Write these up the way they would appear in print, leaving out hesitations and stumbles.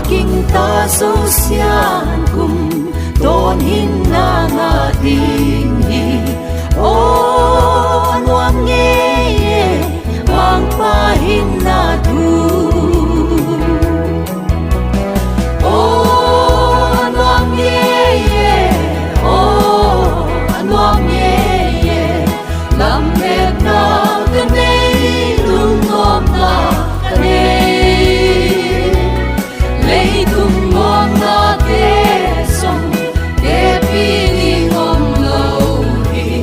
kinh ta dấu xian cùng tôn hin na nga ding hi o nuam nghe mang pa hin na thu o nuam nghe o nuam nghe lam hep na cái này lung ngom na cái này lấy tung ngom na thế sông để pi ngom lâu hi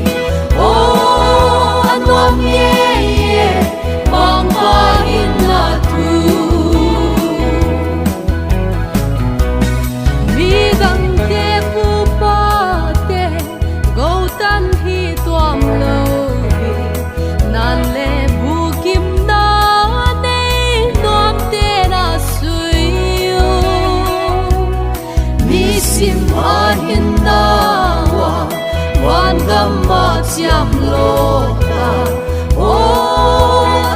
o nuam nghe mang pa in na thu mi gang te pu pa te go tan hi tuam lâu hi nan le bu kim na nei nuam te na suyo mi sim a hin na wa wan gam ma chiam lo ta o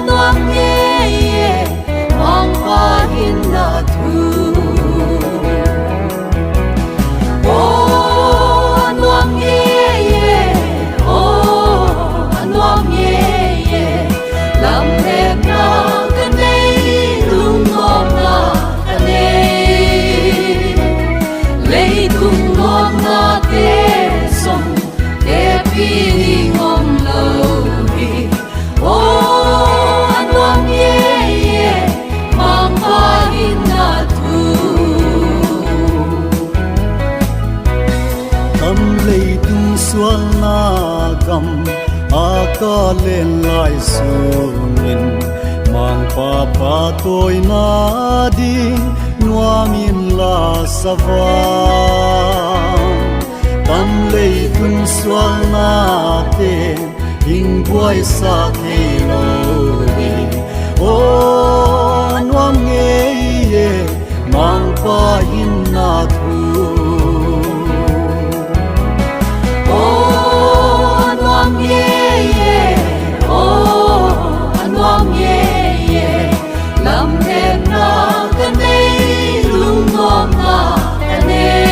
nuam nghe mang pa hin na thu o nuam nghe o nuam nghe lam hep na cái này lung ngom na cái này lấy tung ngom na thế sông để pi ngom lâu hi o nuam nghe mang pa in na thu tâm lấy tung xuân na gam a ca lên lại sunin mang pa pa tôi na đi nuam in la savan tâm lấy tung xuân na tên hình quay xa thế lối o nuam nghe mang pa in na thu o nuam nghe o nuam nghe lam hep na cái này lung ngom na cái này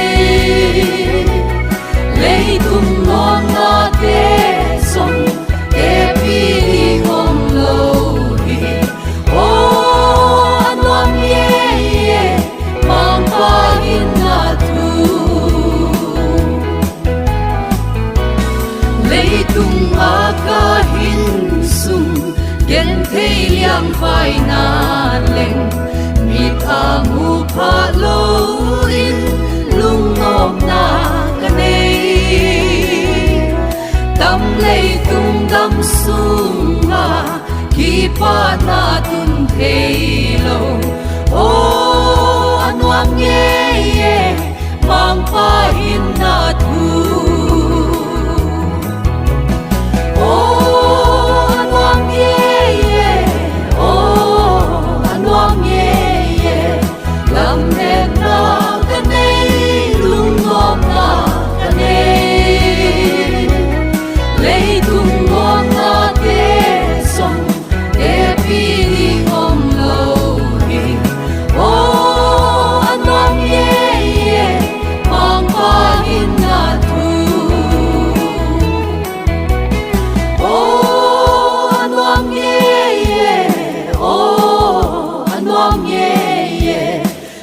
lấy tung ngom na thế sông để pi ngom lâu hi o nuam nghe mang pa in na thu lấy tung a ca hin sung gen thei liang vai na leng mi tha mu pha lo in lung ngom na cái này tâm lấy tung đam sung ma khi pa na tun thei lo o nuam nghe mang pa in na thu o nuam nghe o nuam nghe lam hep na cái này lung ngom na cái này lấy tung ngom na thế sông để pi ngom lâu hi o nuam nghe mang pa in na thu o nuam nghe o nuam nghe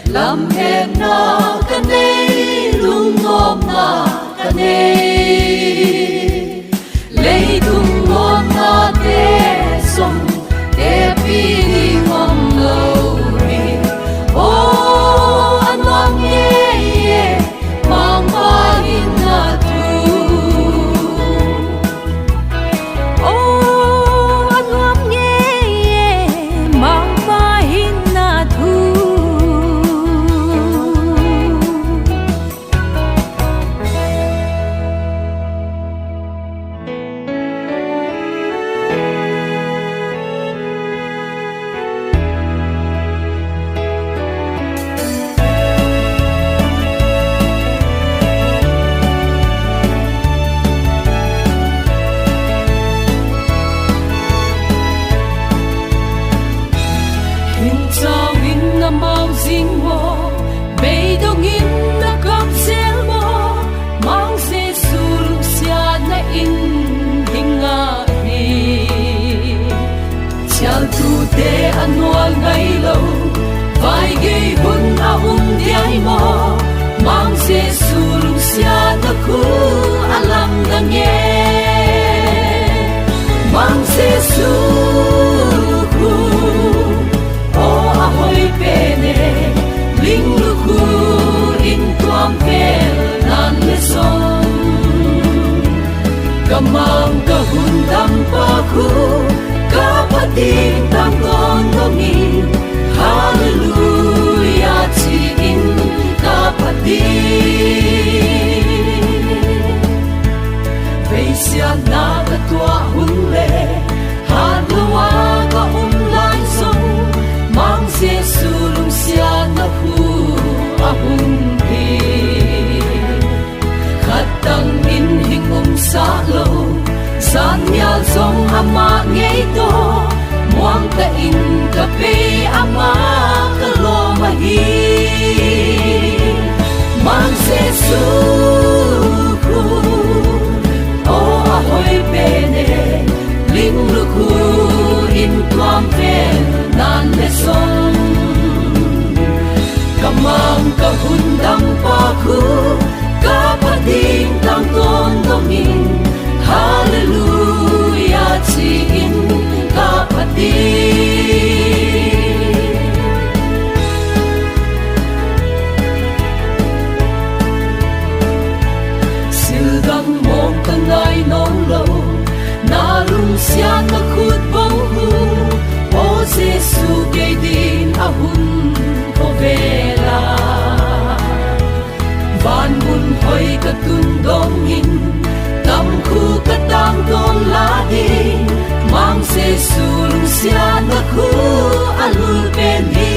lam hep na cái này lung ngom na cái này lấy tung ngom na thế sông để pi ngom lâu hi o nuam nghe mang pa in na thu o nuam nghe mang pa in na thu Kamang kahundang paku kapating tang tondongin Hallelujah tiin kapating Veisya na katwa hunle Hadlawa ka umlay song Mang sesulong siya na hu ahungki Katang inhingom salo Sanyal song ama ngayto Muang kain kape ama kalomahi Mang sesuku O ahoy pene Lingluku in tuam pen nan lesong Kamang kahundang paku kapating tang tondongin Hallelujah tiin kapating Sildang mong kanay nong lo Narung siya nakut bong hu O Jesu gay din ahun ko vela Van mun hoy katundongin Tam khu katang don lading Mang sesulung siya naku alul peni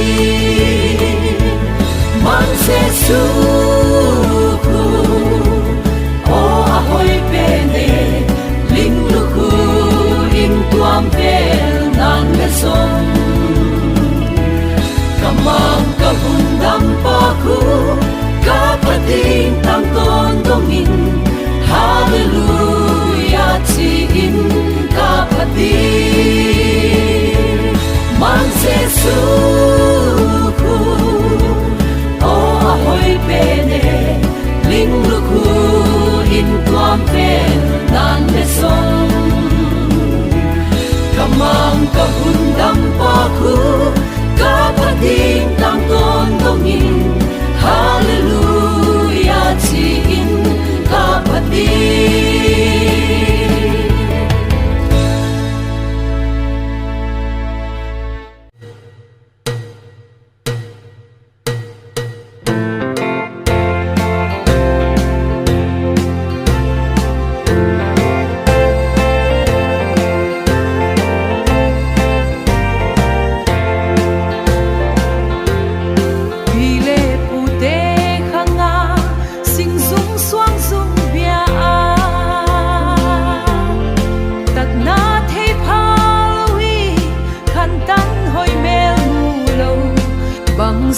Mang sesuku O ahoy pene Lingluku in tuam pel nan lesong Kamang kahundang paku kapating tang tondongin Hallelujah tiin kapating Mang sesuku O ahoy pene Lingluku in tuam pen nan lesong Kamang kahundang paku kapating tang tondongin Hallelujah tiin kapating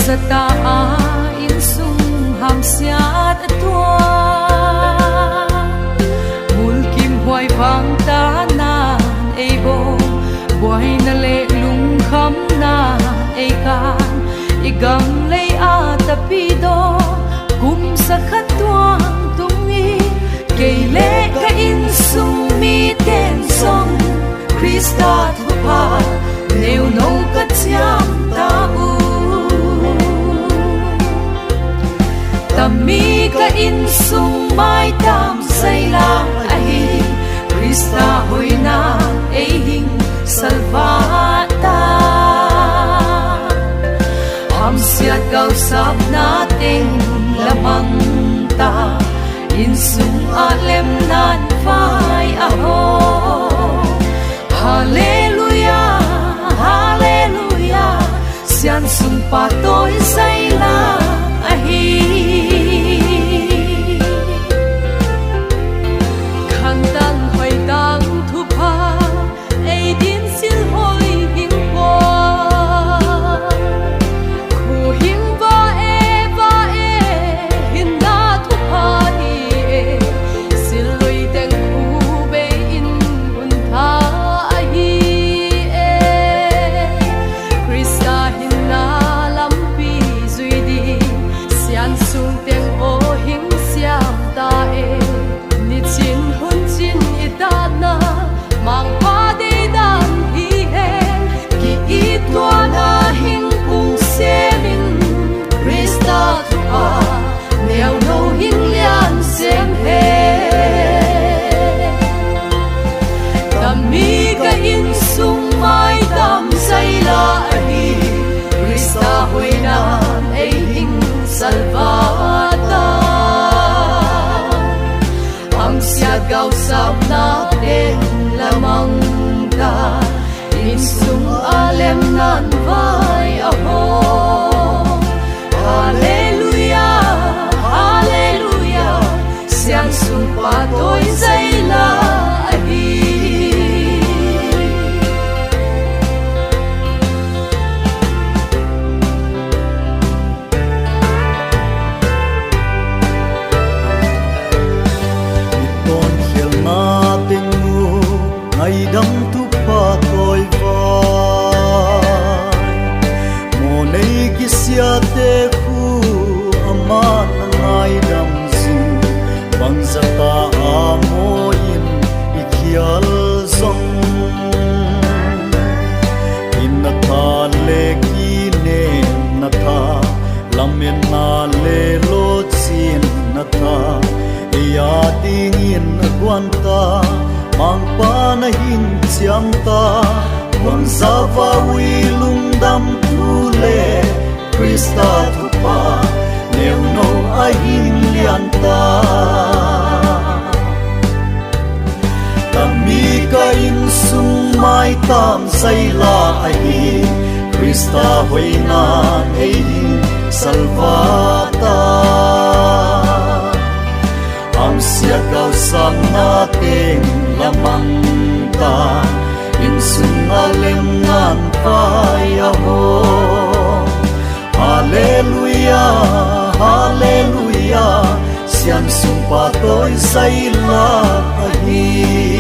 sa tain sung ham siat atwa mulkim huay phang tanan ei bo boy na le lung kham na ei kan igam le atapido kum sa khatwang tungi keile ka in sung mi ten song Krista thupa neu no ka chiam ta u Tami ka in sung mai tam say lang ahi Krista hoy na ehing salvata Am siat gau sap nating lamang ta In sung alem nan fai aho Hallelujah, Hallelujah Sian sung patoy say lang ahi Krista hinna lampi zuidi lamen na le lo chin na ta ya ting in quan ta mang pa na hin chiam ta wan sa va wi lung dam tu le Krista tu pa neu no a hin lian ta mi ka in sung mai tam sai la ai Krista hoi na ei salvata am sia kau sang na ten lamang ta in sung alem nan pa ya ho hallelujah hallelujah sian sung pa toi sai la ai